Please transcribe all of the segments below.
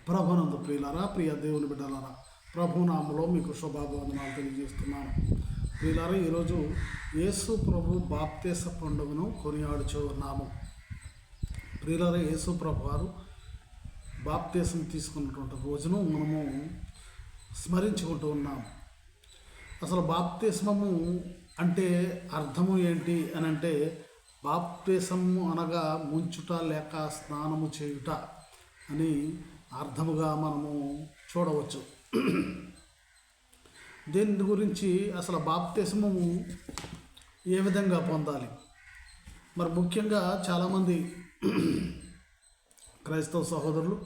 ప్రభునందు ప్రియులారా, ప్రియ దేవుని బిడ్డలారా, ప్రభునామములో మీకు శుభాభివందనాలు తెలియజేస్తున్నాను. ప్రియులారా, ఈరోజు యేసు ప్రభు బాప్తీస పండుగను కొనియాడుచూ ఉన్నాము. ప్రియులారా, యేసు ప్రభు వారు బాప్తీసం తీసుకున్నటువంటి రోజును మనము స్మరించుకుంటూ ఉన్నాము. అసలు బాప్తిస్మము అంటే అర్థము ఏంటి అని అంటే, బాప్తిసము అనగా ముంచుట లేక స్నానము చేయుట అని అర్థముగా మనము చూడవచ్చు. దీని గురించి అసలు బాప్తిస్మము ఏ విధంగా పొందాలి, మరి ముఖ్యంగా చాలామంది క్రైస్తవ సహోదరులు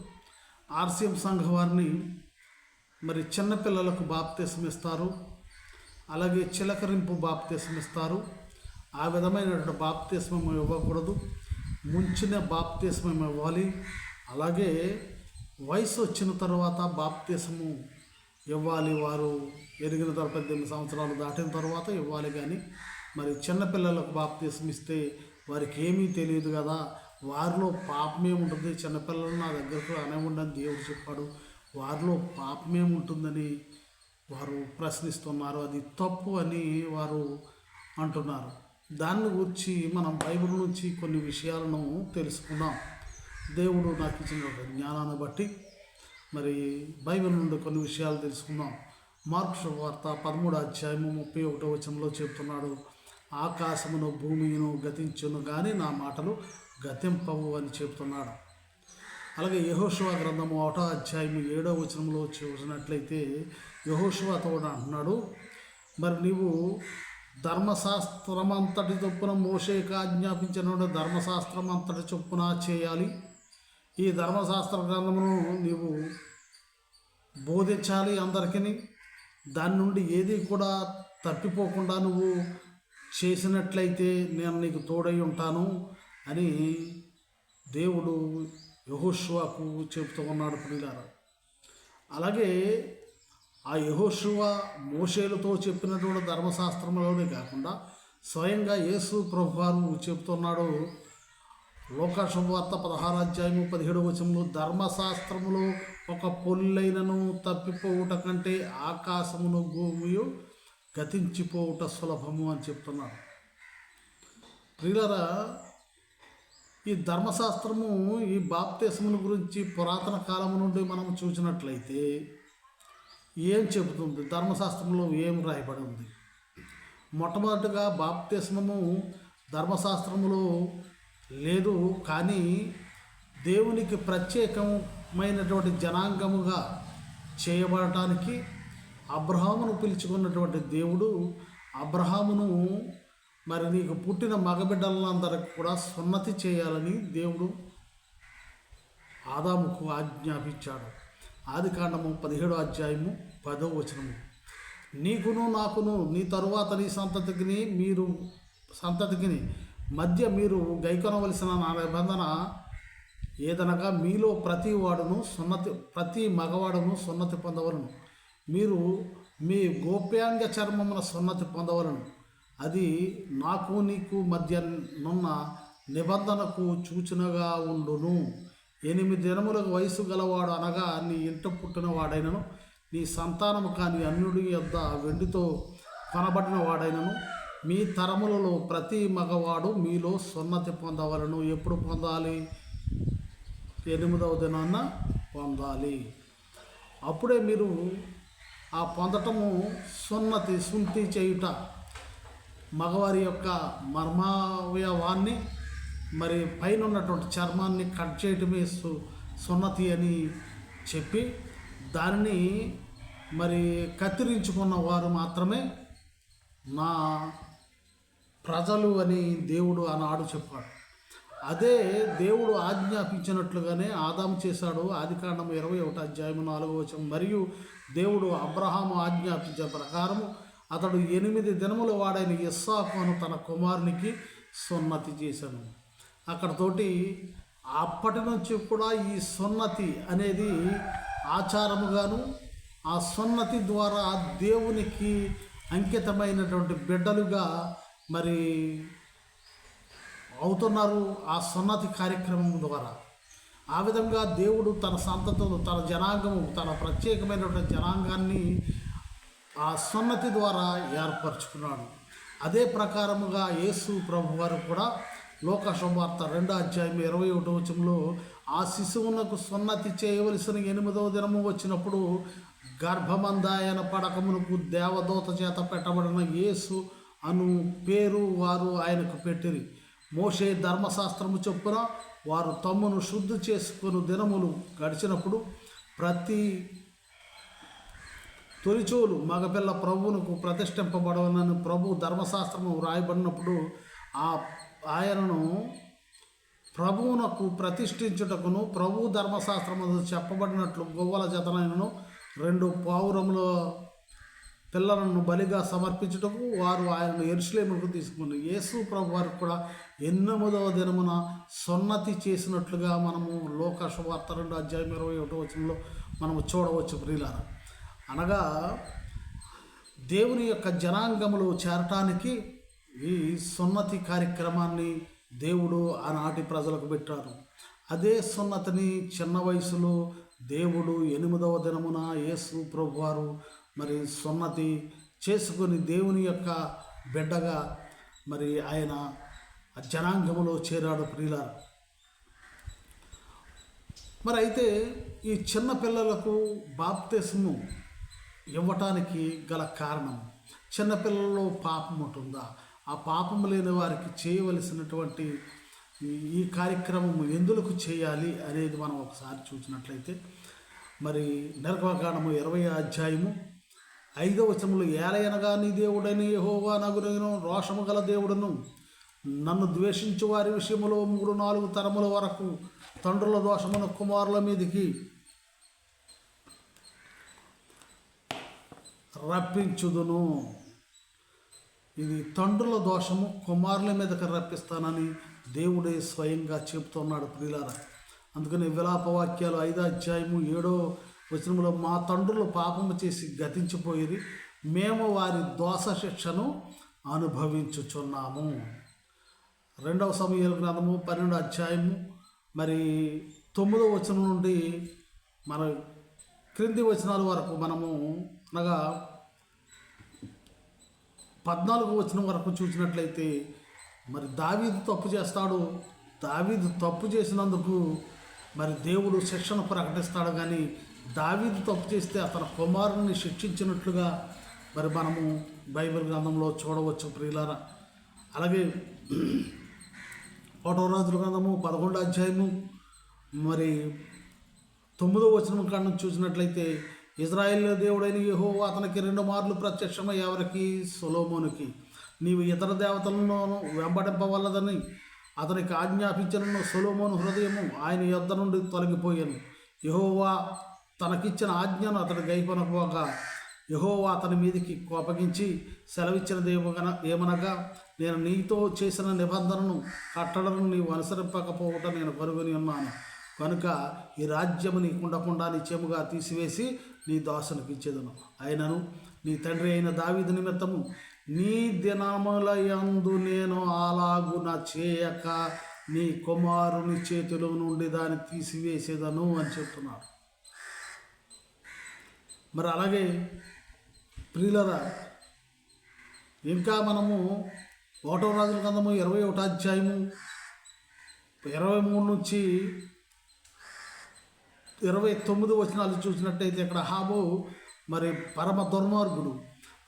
ఆర్సీఎం సంఘ వారిని మరి చిన్నపిల్లలకు బాప్తిస్మం ఇస్తారు, అలాగే చిలకరింపు బాప్తిస్మం ఇస్తారు. ఆ విధమైనటువంటి బాప్తిస్మం ఇవ్వకూడదు, ముంచిన బాప్తిస్మం ఇవ్వాలి. అలాగే వయసు వచ్చిన తర్వాత బాప్తిస్మము ఇవ్వాలి, వారు ఎదిగిన తర్వాత 18 సంవత్సరాలు దాటిన తర్వాత ఇవ్వాలి. కానీ మరి చిన్నపిల్లలకు బాప్తిస్మం ఇస్తే వారికి ఏమీ తెలియదు కదా, వారిలో పాపమేముంటుంది, చిన్నపిల్లలు నా దగ్గరకు అనేవ్వండి దేవుడు చెప్పాడు, వారిలో పాపమేముంటుందని వారు ప్రశ్నిస్తున్నారు. అది తప్పు అని వారు అంటున్నారు. దాన్ని గురించి మనం బైబిల్ నుంచి కొన్ని విషయాలను తెలుసుకుందాం. దేవుడు నాకు ఇచ్చిన జ్ఞానాన్ని బట్టి మరి బైబిల్ నుండి కొన్ని విషయాలు తెలుసుకుందాం. మార్కు శుభవార్త 13వ అధ్యాయము 31వ వచనంలో చెప్తున్నాడు, ఆకాశమును భూమిను గతించును కానీ నా మాటలు గతింపవు అని చెప్తున్నాడు. అలాగే యెహోషువ గ్రంథము 1వ అధ్యాయము 7వ వచనంలో చూసినట్లయితే యెహోషువతో అంటున్నాడు, మరి నీవు ధర్మశాస్త్రమంతటి చొప్పున మోషేకు ఆజ్ఞాపించిన ధర్మశాస్త్రం అంతటి చొప్పున చేయాలి. ఈ ధర్మశాస్త్ర గ్రంథమును నీవు బోధించాలి అందరికీ. దాని నుండి ఏది కూడా తప్పిపోకుండా నువ్వు చేసినట్లయితే నేను నీకు తోడై ఉంటాను అని దేవుడు యెహోషువకు చెబుతూ ఉన్నాడు. ప్రియులారా, అలాగే ఆ యెహోషువ మోషేలతో చెప్పినటువంటి ధర్మశాస్త్రంలోనే కాకుండా స్వయంగా యేసు ప్రభువారు చెబుతున్నాడు. లోకా శుభవార్త 16వ అధ్యాయము 17వ వచనంలో ధర్మశాస్త్రములో ఒక పొల్లైనను తప్పిపోవుట కంటే ఆకాశమును భూమియు గతించిపోవుట సులభము అని చెప్తున్నాడు. ప్రియులారా, ఈ ధర్మశాస్త్రము ఈ బాప్తిస్మముల గురించి పురాతన కాలం నుండి మనం చూసినట్లయితే ఏం చెబుతుంది, ధర్మశాస్త్రంలో ఏం రాయబడి ఉంది? మొట్టమొదటిగా బాప్తిస్మము ధర్మశాస్త్రములో లేదు, కానీ దేవునికి ప్రత్యేకమైనటువంటి జనాంగముగా చేయబడటానికి అబ్రహామును పిలుచుకున్నటువంటి దేవుడు అబ్రహామును మరి నీకు పుట్టిన మగబిడ్డలందరికి కూడా సున్నతి చేయాలని దేవుడు ఆదాముకు ఆజ్ఞాపించాడు. ఆదికాండము 17వ అధ్యాయము 10వ వచనము, నీకును నాకును నీ తరువాత నీ సంతతికి మధ్య మీరు గైకొనవలసిన నా నిబంధన ఏదనగా మీలో ప్రతి మగవాడును సున్నతి పొందవలను, మీరు మీ గోప్యాంగ చర్మమున సున్నతి పొందవలను. అది నాకు నీకు మధ్య నున్న నిబంధనకు సూచనగా ఉండును. 8 దినములకు వయసు గలవాడు అనగా నీ ఇంట పుట్టిన వాడైనను, నీ సంతానము కాని అన్యుడి యొద్ద వెండితో కొనబడిన వాడైనను, మీ తరములలో ప్రతి మగవాడు మీలో సున్నతి పొందవలను. ఎప్పుడు పొందాలి? 8వ దినాన్న పొందాలి. అప్పుడే మీరు ఆ పొందటము శుద్ధి చేయుట, మగవారి యొక్క మర్మావయవాన్ని మరి పైన ఉన్నటువంటి చర్మాన్ని కట్ చేయటమే సున్నతి అని చెప్పి దానిని మరి కత్తిరించుకున్న వారు మాత్రమే నా ప్రజలు అని దేవుడు ఆనాడు చెప్పాడు. అదే దేవుడు ఆజ్ఞాపించినట్లుగానే ఆదాము చేశాడు. ఆదికాండం 21వ అధ్యాయము 4వ వచనం, మరియు దేవుడు అబ్రహాము ఆజ్ఞాపించిన ప్రకారము అతడు 8 దినముల వాడైన ఇస్సాకు అను తన కుమారునికి సున్నతి చేశాను. అక్కడతోటి అప్పటి నుంచి కూడా ఈ సున్నతి అనేది ఆచారముగాను, ఆ సున్నతి ద్వారా దేవునికి అంకితమైనటువంటి బిడ్డలుగా మరి అవుతున్నారు ఆ సున్నతి కార్యక్రమం ద్వారా. ఆ విధంగా దేవుడు తన సంతతులు, తన జనాంగము, తన ప్రత్యేకమైనటువంటి జనాంగాన్ని ఆ సున్నతి ద్వారా ఏర్పరచుకున్నాడు. అదే ప్రకారముగా యేసు ప్రభు వారు కూడా లోక శుభవార్త 2:21 ఆ శిశువునకు సున్నతి చేయవలసిన 8వ దినము వచ్చినప్పుడు గర్భమందాయన పడకమునకు దేవదూత చేత పెట్టబడిన యేసు అను పేరు వారు ఆయనకు పెట్టిరి. మోషే ధర్మశాస్త్రము చొప్పున వారు తమ్మును శుద్ధి చేసుకుని దినములు గడిచినప్పుడు ప్రతి తొలిచూలు మగపిల్ల ప్రభువునకు ప్రతిష్ఠింపబడవనని ప్రభు ధర్మశాస్త్రము వ్రాయబడినప్పుడు ఆయనను ప్రభువునకు ప్రతిష్ఠించుటకును ప్రభు ధర్మశాస్త్రము చెప్పబడినట్లు గొవ్వల జతనైనను 2 పావురముల పిల్లలను బలిగా సమర్పించుటకు వారు ఆయనను యెరూషలేముకు తీసుకుని యేసు ప్రభు వారికి కూడా 8వ దినమున సున్నతి చేసినట్లుగా మనము లోక శుభవార్త 2:21 మనము చూడవచ్చు ప్రియులారా. అనగా దేవుని యొక్క జనాంగములు చేరటానికి ఈ సున్నతి కార్యక్రమాన్ని దేవుడు ఆనాటి ప్రజలకు పెట్టారు. అదే సున్నతిని చిన్న వయసులో దేవుడు 8వ దినమున యేసు ప్రభువారు మరి సున్నతి చేసుకొని దేవుని యొక్క బిడ్డగా మరి ఆయన జనాంగములో చేరాడు ప్రియులారా. మరి అయితే ఈ చిన్న పిల్లలకు బాప్తిస్మము ఇవ్వటానికి గల కారణం, చిన్నపిల్లల్లో పాపం ఉంటుందా, ఆ పాపం లేని వారికి చేయవలసినటువంటి ఈ కార్యక్రమం ఎందుకు చేయాలి అనేది మనం ఒకసారి చూసినట్లయితే మరి నిర్గమకాండము 20:5 ఏలయనగా నీ దేవుడని యెహోవా నగునను రోషము గల దేవుడును నన్ను ద్వేషించు వారి విషయంలో 3-4 తరముల వరకు తండ్రుల దోషమును కుమారుల మీదికి రప్పించుదును. ఇది తండ్రుల దోషము కుమారుల మీదకి రప్పిస్తానని దేవుడే స్వయంగా చెబుతున్నాడు ప్రియులారా. అందుకని విలాపవాక్యాలు 5:7 మా తండ్రులు పాపము చేసి గతించిపోయిరి, మేము వారి దోష శిక్షను అనుభవించుచున్నాము. 2వ సమూయేలు గ్రంథము 12 మరి 9 నుండి మన క్రింది వచనాల వరకు మనము అనగా 14 వరకు చూసినట్లయితే మరి దావీదు తప్పు చేస్తాడు. దావీదు తప్పు చేసినందుకు మరి దేవుడు శిక్షను ప్రకటిస్తాడు. కానీ దావీదు తప్పు చేస్తే అతని కుమారుని శిక్షించినట్లుగా మరి మనము బైబిల్ గ్రంథంలో చూడవచ్చు ప్రియులారా. అలాగే 1వ రాజుల గ్రంథము 11 మరి 9 కాడ నుంచి చూసినట్లయితే ఇజ్రాయేల్ దేవుడైన యెహోవా అతనికి 2 మార్లు ప్రత్యక్షమై ఎవరికి? సొలొమోనుకి నీవు ఇతర దేవతలను వెంబడింపవలదని అతనికి ఆజ్ఞాపించిన సొలొమోను హృదయము ఆయన యొద్ద నుండి తొలగిపోయాను. యెహోవా తనకిచ్చిన ఆజ్ఞను అతడు గైకొనకపోగా యెహోవా అతని మీదికి కోపగించి సెలవిచ్చినది ఏమనగా నేను నీతో చేసిన నిబంధనను కట్టడను నీవు అనుసరింపకపోవట నేను కనుగొని ఉన్నాను కనుక ఈ రాజ్యము నీకుండకుండా నిత్యముగా తీసివేసి నీ దాసునికి ఇచ్చేదను. అయినను నీ తండ్రి అయిన దావీదు నిమిత్తము నీ దినములయందు నేను అలాగున చేయక నీ కుమారుని చేతిలో నుండి దాన్ని తీసివేసేదను అని చెప్తున్నాడు. మరి అలాగే ప్రియులరా ఇంకా మనము 1వ రాజుల గ్రంథము 21 23 నుంచి 29 చూసినట్టయితే ఇక్కడ అహాబు మరి పరమ దుర్మార్గుడు.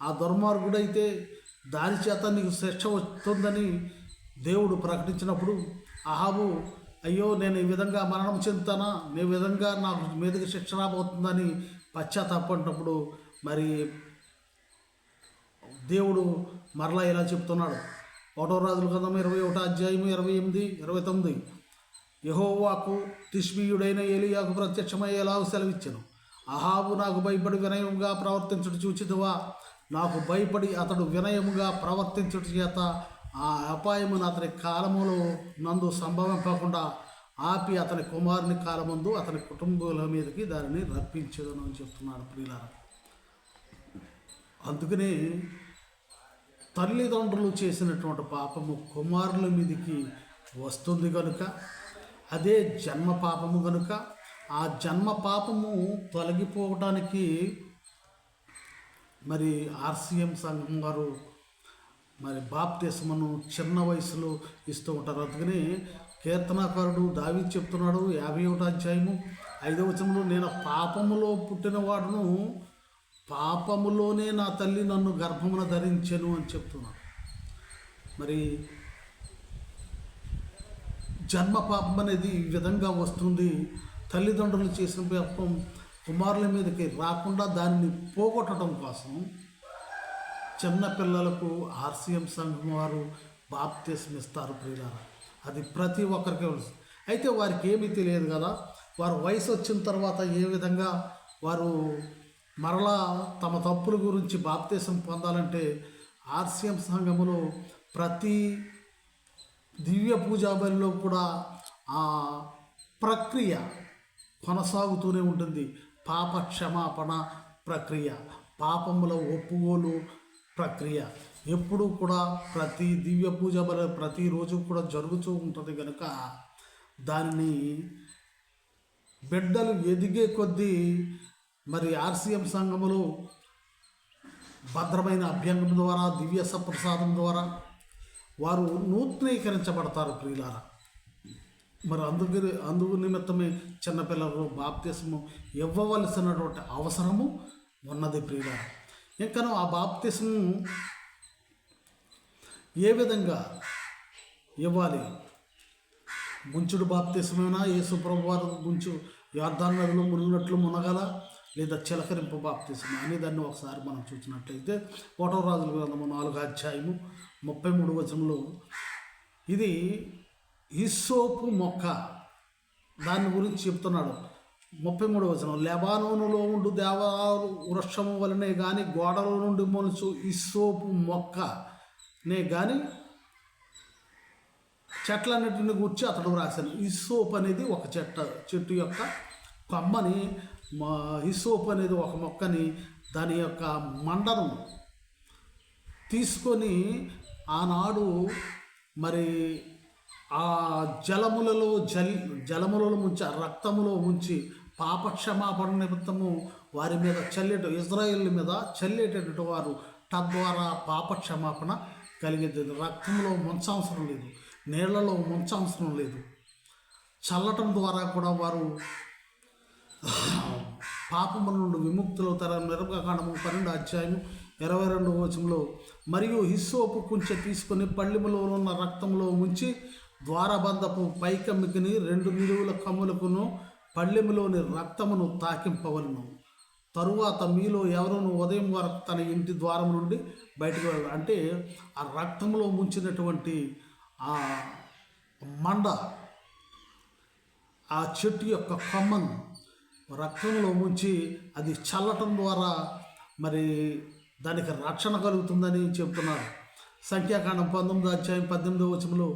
ఆ దుర్మార్గుడైతే దాని చేత నీకు శిక్ష వస్తుందని దేవుడు ప్రకటించినప్పుడు అహాబు అయ్యో నేను ఈ విధంగా మరణం చెందుతానా, ఈ విధంగా నాకు మీదకి శిక్ష రాబోతుందని పశ్చాత్తాపడినప్పుడు మరి దేవుడు మరలా ఇలా చెప్తున్నాడు. 1వ రాజుల గ్రంథం 21:28-29 యెహోవాకు తిష్బీయుడైన ఏలీయాకు ప్రత్యక్షమయ్యేలా సెలవిచ్చెను. అహాబు నాకు భయపడి వినయముగా ప్రవర్తించుట చూచితివా? నాకు భయపడి అతడు వినయముగా ప్రవర్తించుట చేత ఆ అపాయమును అతని కాలములో నందు సంభవింపకుండా ఆపి అతని కుమారుని కాలమందు అతని కుటుంబాల మీదకి దానిని రప్పించదను అని చెప్తున్నాడు ప్రియులారా. అందుకనే తల్లిదండ్రులు చేసినటువంటి పాపము కుమారుల మీదకి వస్తుంది కనుక అదే జన్మ పాపము కనుక ఆ జన్మ పాపము తొలగిపోవటానికి మరి ఆర్సిఎం సంఘం వారు మరి బాప్తిస్మను చిన్న వయసులో ఇస్తూ ఉంటారు. అందుకని కీర్తనాకారుడు దావీదు చెప్తున్నాడు 51వ అధ్యాయము 5వ వచనంలో, నేను పాపములో పుట్టినవాడును, పాపములోనే నా తల్లి నన్ను గర్భమున ధరించెను అని చెప్తున్నాడు. మరి జన్మ పాపం అనేది ఈ విధంగా వస్తుంది. తల్లిదండ్రులు చేసిన పాపం కుమారుల మీదకి రాకుండా దానిని పోగొట్టడం కోసం చిన్నపిల్లలకు ఆర్సిఎం సంఘం వారు బాప్తిస్మం ఇస్తారు ప్రియులారా. అది ప్రతి ఒక్కరికి తెలుసు. అయితే వారికి ఏమీ తెలియదు కదా. వారు వయసు వచ్చిన తర్వాత ఏ విధంగా వారు మరలా తమ తప్పుల గురించి బాప్తిస్మం పొందాలంటే ఆర్సిఎం సంఘములో ప్రతి దివ్య పూజా బలిలో కూడా ఆ ప్రక్రియ కొనసాగుతూనే ఉంటుంది. పాప క్షమాపణ ప్రక్రియ, పాపముల ఒప్పుకోలు ప్రక్రియ ఎప్పుడూ కూడా ప్రతి దివ్య పూజ బలి ప్రతిరోజు కూడా జరుగుతూ ఉంటుంది కనుక దానిని బిడ్డలు ఎదిగే కొద్దీ మరి ఆర్సిఎం సంఘములో భద్రమైన అభ్యంగం ద్వారా దివ్య సప్రసాదం ద్వారా వారు నూతనీకరించబడతారు ప్రియులారా. మరి అందుకు నిమిత్తమే చిన్నపిల్లలు బాప్తిస్మం ఇవ్వవలసినటువంటి అవసరము ఉన్నది ప్రియులారా. ఇంకను ఆ బాప్తిస్మం ఏ విధంగా ఇవ్వాలి? ముంచుడు బాప్తిస్మేనా, యేసుప్రభు వారు యొర్దాను నదిలో మునిగినట్లు మునగల, లేదా చిలకరింపు బాప్తిస్మం అని దాన్ని ఒకసారి మనం చూసినట్లయితే 1వ రాజుల గ్రంథము 4వ అధ్యాయము 33వ వచనంలో ఇది హిస్సోపు మొక్క, దాని గురించి చెప్తున్నాడు. 33వ వచనం, లెబానోనులో ఉండు దేవదారు వృక్షము వలనే కానీ గోడలో నుండి మొలుచు హిస్సోపు మొక్కనే కానీ చెట్లన్నిటిని గురించి అతడు రాశాను. హిస్సోప్ అనేది ఒక చెట్టు యొక్క కొమ్మని, హిస్సోప్ అనేది ఒక మొక్కని, దాని యొక్క మండను తీసుకొని ఆనాడు మరి ఆ జలములలో ముంచి, ఆ రక్తములో ముంచి పాపక్షమాపణ నిమిత్తము వారి మీద ఇజ్రాయేల్ మీద చల్లేటటువంటి వారు తద్వారా పాపక్షమాపణ కలిగేది. రక్తంలో ముంచవసరం లేదు, నీళ్లలో ముంచవసరం లేదు, చల్లటం ద్వారా కూడా వారు పాపముల నుండి విముక్తులవుతారు. నిర్గమకాండము 12వ అధ్యాయము 22వ వచనంలో, మరియు హిస్సోపు కుంచె తీసుకొని పళ్ళెములో ఉన్న రక్తంలో ముంచి ద్వారబంధపు పైకమ్మికిని 2 నిలువుల కమ్ములకును పళ్ళెములోని రక్తమును తాకింపవలను. తరువాత మీలో ఎవరును ఉదయం వరకు తన ఇంటి ద్వారం నుండి బయటకు వెళ్ళాలి. అంటే ఆ రక్తంలో ముంచినటువంటి ఆ మండ, ఆ చెట్టు యొక్క కొమ్మను రక్తంలో ముంచి అది చల్లటం ద్వారా మరి దానికి రక్షణ కలుగుతుందని చెప్తున్నారు. సంఖ్యాకాండం 19వ అధ్యాయం 18వ వచనంలో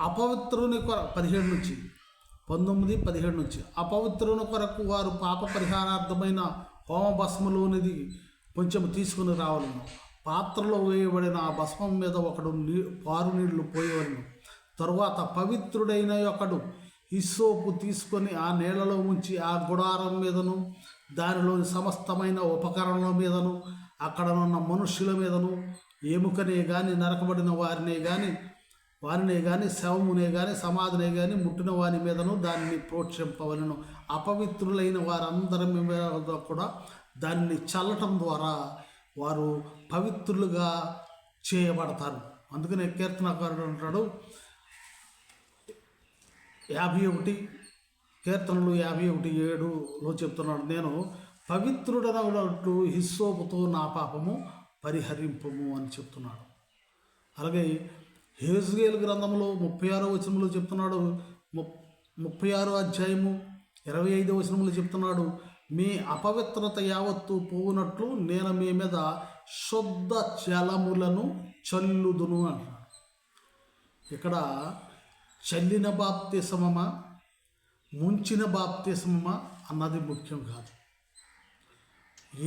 అపవిత్రుని 17 నుంచి 19-17 నుంచి, అపవిత్రుని కొరకు వారు పాప పరిహారార్థమైన హోమభస్మలోనిది కొంచెం తీసుకుని రావాలను. పాత్రలో వేయబడిన ఆ భస్మం మీద ఒకడు పారు నీళ్లు పోయవలను. తరువాత పవిత్రుడైన ఒకడు హిస్సోపు తీసుకొని ఆ నీళ్లలో ఉంచి ఆ గుడారం మీదను దానిలోని సమస్తమైన ఉపకరణల మీదను అక్కడనున్న మనుష్యుల మీదను ఎముకనే కానీ నరకబడిన వారినే కానీ శవమునే కానీ సమాధినే కానీ ముట్టిన వారి మీదను దానిని ప్రోక్షింపవలను. అపవిత్రులైన వారందరి మీద కూడా దానిని చల్లటం ద్వారా వారు పవిత్రులుగా చేయబడతారు. అందుకనే కీర్తనకారుడు అంటాడు 51 కీర్తనలు 51:7లో చెప్తున్నాడు, నేను పవిత్రుడనట్లు హిస్సోపుతో నా పాపము పరిహరింపము అని చెప్తున్నాడు. అలాగే హెజ్కేలు గ్రంథంలో 36వ వచనంలో చెప్తున్నాడు, 36వ అధ్యాయము 25వ వచనంలో చెప్తున్నాడు, మీ అపవిత్రత యావత్తు పోవునట్లు నేను మీ మీద శుద్ధ జలములను చల్లుదును అంటున్నాడు. ఇక్కడ చల్లిన బాప్తిస్మమా ముంచిన బాప్తిస్మమా అన్నది ముఖ్యం కాదు.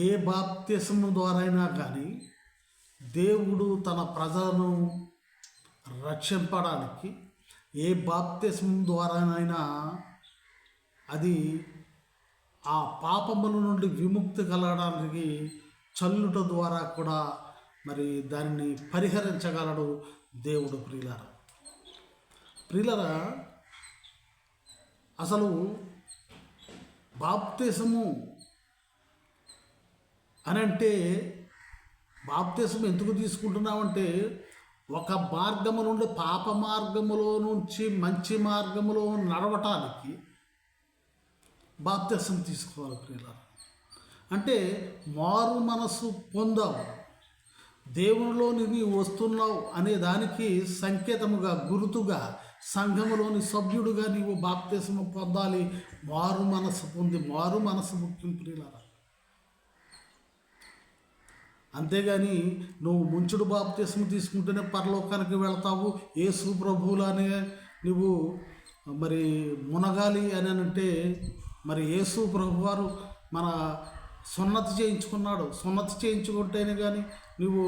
ఏ బాప్తిస్మం ద్వారా అయినా కానీ దేవుడు తన ప్రజలను రక్షింపడానికి ఏ బాప్తిస్మం ద్వారానైనా అది ఆ పాపముల నుండి విముక్తి కలగడానికి చల్లుట ద్వారా కూడా మరి దానిని పరిహరించగలడు దేవుడు. ప్రియులారా, అసలు బాప్తిసము అని అంటే బాప్తిసం ఎందుకు తీసుకుంటున్నామంటే ఒక మార్గము నుండి పాప మార్గములో నుంచి మంచి మార్గములో నడవటానికి బాప్తిసం తీసుకోవాలి. ప్రియులారా, అంటే మారు మనసు పొందావు, దేవునిలోని నీవు వస్తున్నావు అనే దానికి సంకేతముగా, గుర్తుగా సంఘములోని సభ్యుడుగా నీవు బాప్తిసము పొందాలి. మారు మనసు పొంది, మారు మనసు ముఖ్యం ప్రియులారా. అంతేగాని నువ్వు ముంచుడు బాప్తిసం తీసుకుంటేనే పరలోకానికి వెళ్తావు, యేసు ప్రభువులానే నువ్వు మరి మునగాలి అని అంటే, మరి యేసు ప్రభువారు మన సున్నతి చేయించుకున్నాడు. సున్నతి చేయించుకుంటేనే కానీ నువ్వు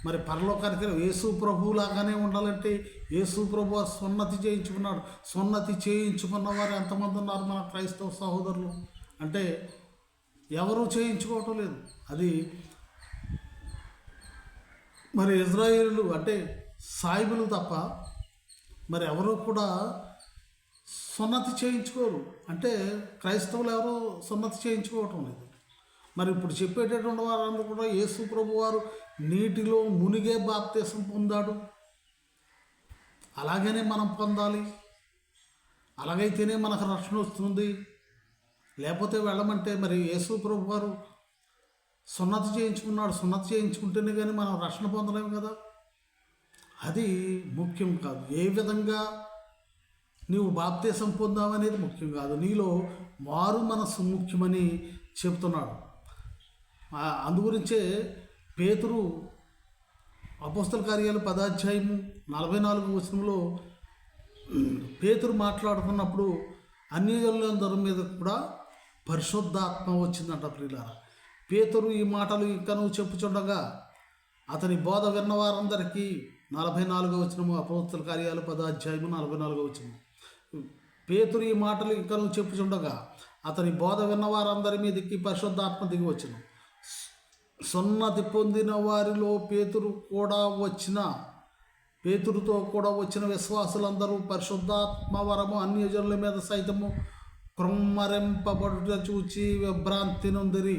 మరి పరలోకానికి యేసు ప్రభువులాగానే ఉండాలంటే యేసు ప్రభు సున్నతి చేయించుకున్నాడు. సున్నతి చేయించుకున్న వారు ఎంతమంది ఉన్నారు మన క్రైస్తవ సహోదరులు అంటే ఎవరూ చేయించుకోవటం లేదు. అది మరి ఇజ్రాయేలు అంటే సాయిబులు తప్ప మరి ఎవరు కూడా సున్నతి చేయించుకోరు. అంటే క్రైస్తవులు ఎవరో సున్నతి చేయించుకోవటం లేదు. మరి ఇప్పుడు చెప్పేటటువంటి వారందరూ కూడా యేసు ప్రభు వారు నీటిలో మునిగే బాప్తిసం పొందాడు, అలాగనే మనం పొందాలి. అలాగైతేనే మనకు రక్షణ వస్తుంది. లేకపోతే వెళ్ళమంటే మరి యేసు ప్రభు వారు సున్నతి చేయించుకున్నాడు. సున్నతి చేయించుకుంటేనే కానీ మనం రక్షణ పొందలేము కదా. అది ముఖ్యం కాదు. ఏ విధంగా నీవు బాప్తిసం పొందామనేది ముఖ్యం కాదు, నీలో మారు మనస్సు ముఖ్యమని చెప్తున్నాడు. అందుగురించే పేతురు అపోస్తల కార్యాలు 10:44 పేతురు మాట్లాడుతున్నప్పుడు అన్యజనులందరి మీద కూడా పరిశుద్ధాత్మ వచ్చిందంట. ప్రియులారా, పేతురు ఈ మాటలు ఇంకనూ చెప్పుచుండగా అతని బోధ విన్న వారందరికీ 44 అపోస్తల కార్యాలు 10:44 పేతురు ఈ మాటలు ఇంకనూ చెప్పుచుండగా అతని బోధ విన్న వారందరి మీదకి పరిశుద్ధాత్మ దిగి వచ్చును. సున్నతి పొందిన వారిలో పేతురుతో కూడా వచ్చిన విశ్వాసులందరూ పరిశుద్ధాత్మ వరము అన్యజనుల మీద సైతము కృమ్మరింపబడుట చూచి విభ్రాంతి నొందిరి.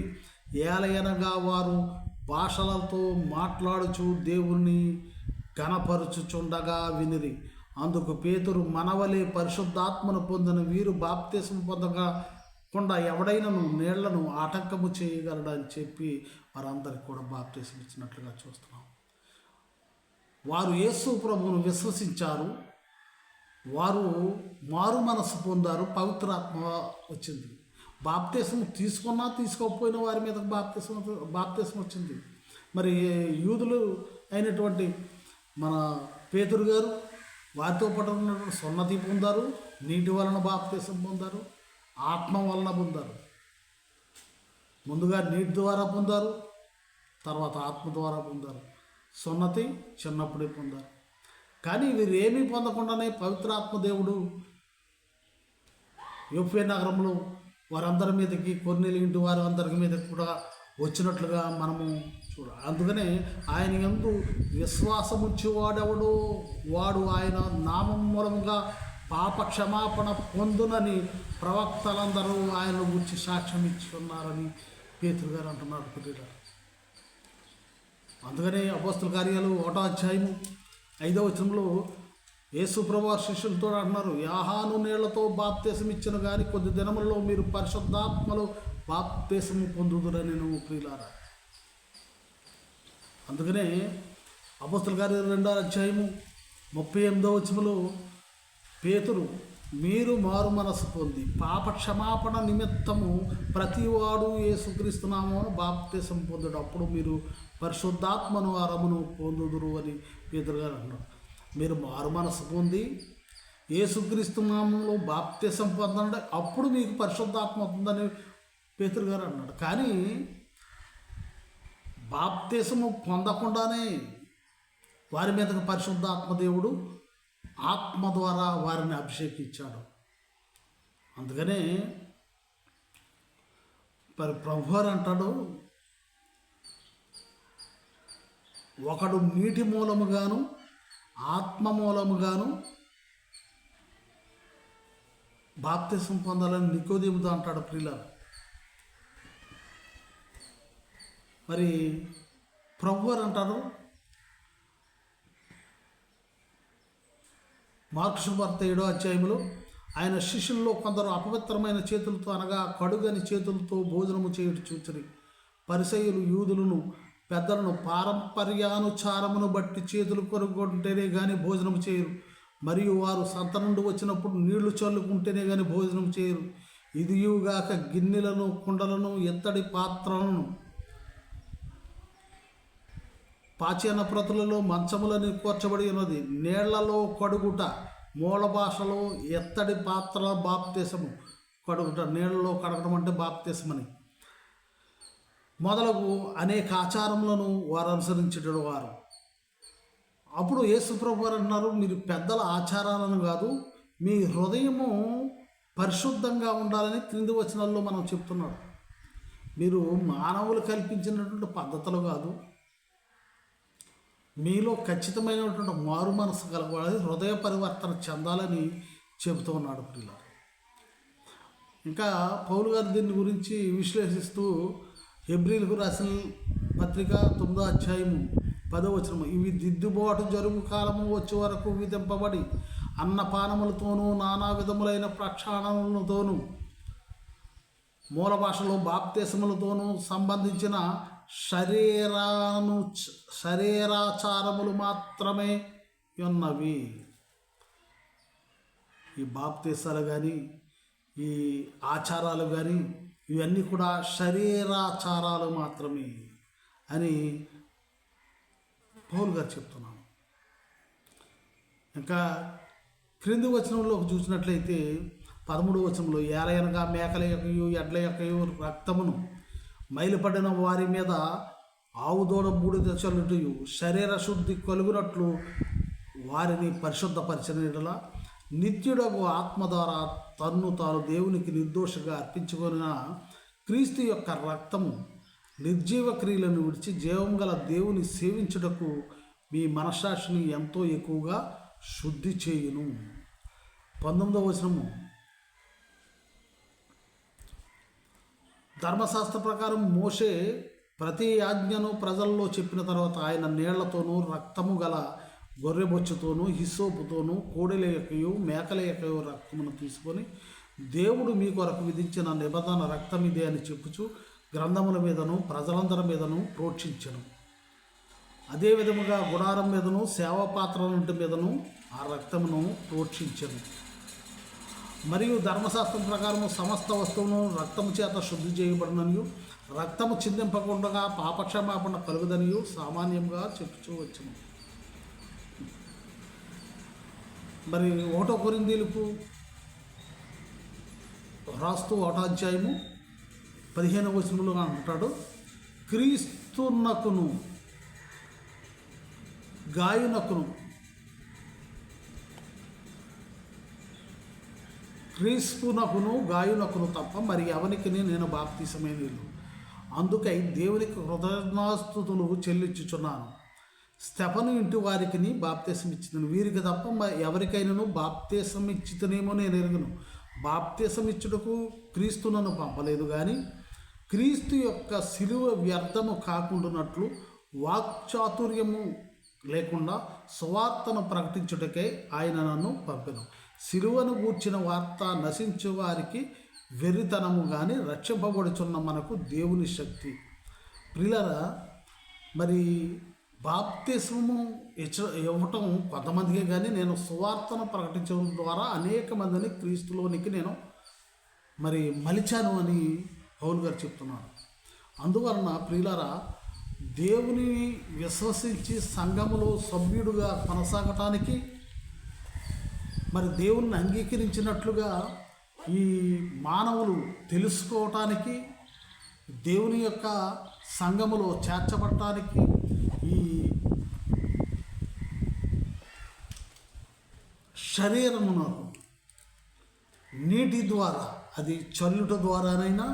ఏలయనగా వారు భాషలతో మాట్లాడుచు దేవుణ్ణి ఘనపరుచుచుండగా వినిరి. అందుకు పేతురు, మనవలే పరిశుద్ధాత్మను పొందిన వీరు బాప్తిసం పొందకుండా ఎవడైనను నీళ్లను ఆటంకము చేయగలడని చెప్పి వారందరికీ కూడా బాప్తిసం ఇచ్చినట్లుగా చూస్తున్నాం. వారు యేసు ప్రభువును విశ్వసించారు, వారు మారు మనసు పొందారు, పవిత్రాత్మ వచ్చింది. బాప్తిసం తీసుకున్నా తీసుకోకపోయినా వారి మీద బాప్తిసం వచ్చింది. మరి యూదులు అయినటువంటి మన పేతురు గారు వారితో పాటు ఉన్నటువంటి సున్నతి పొందారు, నీటి వలన బాప్తిసం పొందారు, ఆత్మ వలన పొందారు. ముందుగా నీటి ద్వారా పొందారు, తర్వాత ఆత్మ ద్వారా పొందారు. సున్నతి చిన్నప్పుడే పొందారు. కానీ వీరేమీ పొందకుండానే పవిత్రాత్మ దేవుడు యోపే నగరంలో వారందరి మీదకి, కొర్నేలి ఇంటి వారి అందరి మీద కూడా వచ్చినట్లుగా మనము చూడాలి. అందుకనే ఆయన యందు విశ్వాసముచ్చేవాడెవడో వాడు ఆయన నామం మూలముగా పాప క్షమాపణ పొందునని ప్రవక్తలందరూ ఆయన గురించి సాక్ష్యం ఇచ్చి ఉన్నారని పేతురు గారు అంటున్నారు. పిల్లలు, అందుకనే అపోస్తల కార్యాలు 1:5 యేసు ప్రభువు శిష్యులతో అంటున్నారు, యాహాను నీళ్లతో బాప్తిసం ఇచ్చిన కానీ కొద్ది దినములలో మీరు పరిశుద్ధాత్మలో బాప్తిసము పొందుదురని నువ్వు ప్రియులారా. అందుకనే అపోస్తల కార్యాలు 2:38 పేతురు, మీరు మారు మనసు పొంది పాప క్షమాపణ నిమిత్తము ప్రతివాడు యేసుక్రీస్తునామమున బాప్తిసం పొందుడు, అప్పుడు మీరు పరిశుద్ధాత్మను వరమును పొందుదురు అని పేతురు గారు అంటున్నారు. మీరు మారు మనసు పొంది యేసుక్రీస్తు నామంలో బాప్తిసం పొందండి, అప్పుడు మీకు పరిశుద్ధాత్మ అవుతుందని పేతురు గారు అన్నాడు. కానీ బాప్తిసము పొందకుండానే వారి మీదకి పరిశుద్ధాత్మ దేవుడు ఆత్మ ద్వారా వారిని అభిషేకించాడు. అందుకనే మరి ప్రభువారు అంటాడు, ఒకడు నీటి మూలముగాను ఆత్మ మూలముగాను బాప్తిసం పొందాలని నికోదేముతో అంటాడు ప్రియులారా. మరి ప్రభువారు అంటారు మార్కు సువార్త 7వ అధ్యాయంలో, ఆయన శిష్యుల్లో కొందరు అపవిత్రమైన చేతులతో అనగా కడుగని చేతులతో భోజనము చేయుట చూచిరి. పరిసయ్యులు యూదులను పెద్దలను పారంపర్యానుచారమును బట్టి చేతులు కొనుక్కుంటేనే కానీ భోజనం చేయరు, మరియు వారు సంత నుండి వచ్చినప్పుడు నీళ్లు చల్లుకుంటేనే కానీ భోజనం చేయరు. ఇదియుగాక గిన్నెలను కుండలను ఎత్తడి పాత్రలను పాచన ప్రతులలో మంచములని కూర్చబడి ఉన్నది. నీళ్లలో కడుగుట, మూల భాషలో ఎత్తడి పాత్ర బాప్తిసము. కడుగుట, నీళ్లలో కడగటం అంటే బాప్తిసమని మొదలగు అనేక ఆచారములను వారు అనుసరించేటడు వారు. అప్పుడు యేసుప్రభు వారు అన్నారు, మీరు పెద్దల ఆచారాలను కాదు, మీ హృదయము పరిశుద్ధంగా ఉండాలని క్రింది వచనాల్లో మనం చెప్తున్నాడు. మీరు మానవులు కల్పించినటువంటి పద్ధతులు కాదు, మీలో ఖచ్చితమైనటువంటి మారు మనసు కలగాలి, హృదయ పరివర్తన చెందాలని చెబుతూ ఉన్నాడు ప్రియులారా. ఇంకా పౌలు గారు దీని గురించి విశ్లేషిస్తూ హెబ్రీలకు రాసిన పత్రిక 9వ అధ్యాయము 10వ వచనము, ఇవి దిద్దుబాటు జరుగు కాలము వచ్చే వరకు విధింపబడి అన్నపానములతోనూ నానా విధములైన ప్రక్షాళనలతోనూ మూల భాషలో బాప్తిసములతోనూ సంబంధించిన శరీరాచారములు మాత్రమే ఉన్నవి. ఈ బాప్తిసాలు కానీ ఈ ఆచారాలు కానీ ఇవన్నీ కూడా శరీరాచారాలు మాత్రమే అని పౌలు గారు చెప్తున్నాను. ఇంకా క్రింది వచనంలోకి చూసినట్లయితే 13వ వచనంలో, ఏలయనగా మేకల యొక్కయు ఎడ్ల యొక్కయు రక్తమును మైలుపడిన వారి మీద ఆవుదోడ బూడిద చల్లుటయు శరీర శుద్ధి కలుగునట్లు వారిని పరిశుద్ధపరిచిన యెడల నిత్యుడగు ఆత్మ ద్వారా తన్ను తాను దేవునికి నిర్దోషగా అర్పించుకొనిన క్రీస్తు యొక్క రక్తము నిర్జీవ క్రియలను విడిచి జీవం గల దేవుని సేవించుటకు మీ మనస్సాక్షిని ఎంతో ఎక్కువగా శుద్ధి చేయును. 19వ వచనము, ధర్మశాస్త్ర ప్రకారం మోషే ప్రతి ఆజ్ఞను ప్రజల్లో చెప్పిన తర్వాత ఆయన నీళ్లతోనూ రక్తము గల గొర్రెబొచ్చుతోనూ హిస్సోపుతోనూ కోడెల యొక్కయు మేకల యొక్కయు రక్తమును తీసుకొని దేవుడు మీ కొరకు విధించిన నిబంధన రక్తం ఇదే అని చెప్పుచు గ్రంథముల మీదను ప్రజలందరి మీదను ప్రోక్షించను. అదే విధముగా గుడారం మీదను సేవాపాత్రలంటి మీదను ఆ రక్తమును ప్రోక్షించను. మరియు ధర్మశాస్త్రం ప్రకారము సమస్త వస్తువును రక్తము చేత శుద్ధి చేయబడిననియు రక్తము చిందింపకుండా పాపక్షమాపణ కలుగుదనియు సామాన్యంగా చెప్పుచూ వచ్చును. మరి 1 కొరింథీయులకు రాస్తూ 1వ అధ్యాయము 15వ వచనంలో అంటాడు, క్రీస్తునకును గాయునకును తప్ప మరి ఎవరికి నేను బాప్తిసమే లేదు. అందుకై దేవునికి కృతజ్ఞాస్తుతులు చెల్లించుచున్నాను. స్తెఫను ఇంటి వారికి బాప్తిసం ఇచ్చితను, వీరికి తప్ప ఎవరికైనాను బాప్తిసం ఇచ్చితనేమో నేను ఎరుగును. బాప్తిసం ఇచ్చుటకు క్రీస్తు నన్ను పంపలేదు, కానీ క్రీస్తు యొక్క శిలువ వ్యర్థము కాకుండానట్లు వాక్చాతుర్యము లేకుండా సువార్తను ప్రకటించుటకై ఆయన నన్ను పంపెను. శిలువను గూర్చిన వార్త నశించు వారికి వెర్రితనము, కానీ రక్షింపబడుచున్న మనకు దేవుని శక్తి. ప్రియులారా, మరి బాప్తిసము ఇవ్వటం కొంతమందికే, కానీ నేను సువార్తను ప్రకటించడం ద్వారా అనేక మందిని క్రీస్తులోనికి నేను మరి మలిచాను అని పౌలు గారు చెప్తున్నారు. అందువలన ప్రియులారా, దేవుని విశ్వసించి సంఘములో సభ్యుడుగా కొనసాగటానికి, మరి దేవుణ్ణి అంగీకరించినట్లుగా ఈ మానవులు తెలుసుకోవటానికి, దేవుని యొక్క సంఘములో చేర్చబడటానికి, ఈ శరీరమునకు నీటి ద్వారా, అది చల్లుట ద్వారానైనా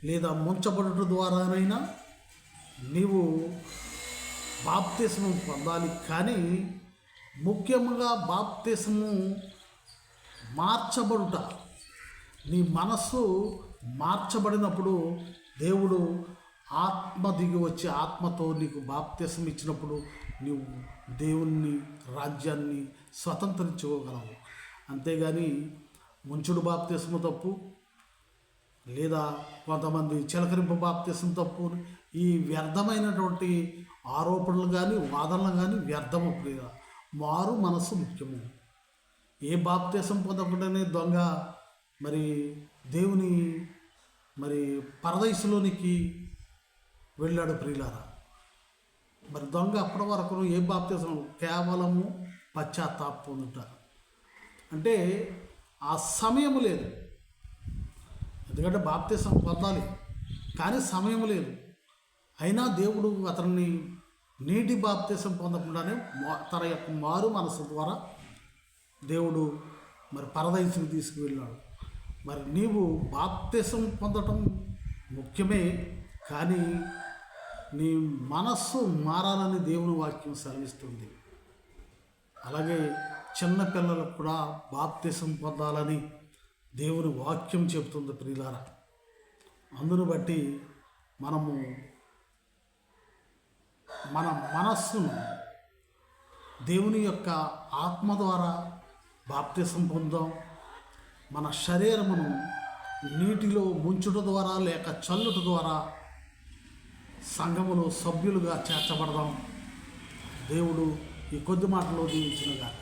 లేదా ముంచబడుట ద్వారానైనా నీవు బాప్తిస్మం పొందాలి. కానీ ముఖ్యంగా బాప్తిస్మము మార్చబడుట, నీ మనస్సు మార్చబడినప్పుడు దేవుడు ఆత్మ దిగి వచ్చి ఆత్మతో నీకు బాప్తిస్మం ఇచ్చినప్పుడు నీవు దేవుని రాజ్యాన్ని స్వతంత్రించుకోగలవు. అంతేగాని ముంచుడు బాప్తిస్మం తప్పు, లేదా కొంతమంది చిలకరింపు బాప్తిస్మం తప్పు, ఈ వ్యర్థమైనటువంటి ఆరోపణలు కానీ వాదనలు కానీ వ్యర్థము. ప్రియ, మారు మనస్సు ముఖ్యము. ఏ బాప్తిస్మం పొందకుండానే దొంగ మరి దేవుని మరి పరదైసులోనికి వెళ్ళాడు. ప్రియులారా, మరి దొంగ అప్పటి వరకు ఏ బాప్తిస్మం, కేవలము పశ్చాత్తాప పొందుతారు. అంటే ఆ సమయం లేదు, ఎందుకంటే బాప్తిస్మం పొందాలి కానీ సమయం లేదు. అయినా దేవుడు అతన్ని నీటి బాప్తిస్మం పొందకుండానే తన యొక్క మారు మనసు ద్వారా దేవుడు మరి పరదైసుకు తీసుకువెళ్ళాడు. మరి నీవు బాప్తిస్మం పొందటం ముఖ్యమే, కానీ నీ మనస్సు మారాలని దేవుని వాక్యం సెలవిస్తుంది. అలాగే చిన్న పిల్లలకు కూడా బాప్తిస్మం పొందాలని దేవుని వాక్యం చెబుతుంది. ప్రియులారా, అందును బట్టి మనము మన మనస్సును దేవుని యొక్క ఆత్మ ద్వారా బాప్తిస్మం పొందాం. మన శరీరమును నీటిలో ముంచుట ద్వారా లేక చల్లుట ద్వారా సంఘములో సభ్యులుగా చేర్చబడదాం. దేవుడు ఈ కొద్ది మాటలో దీవించునుగాక.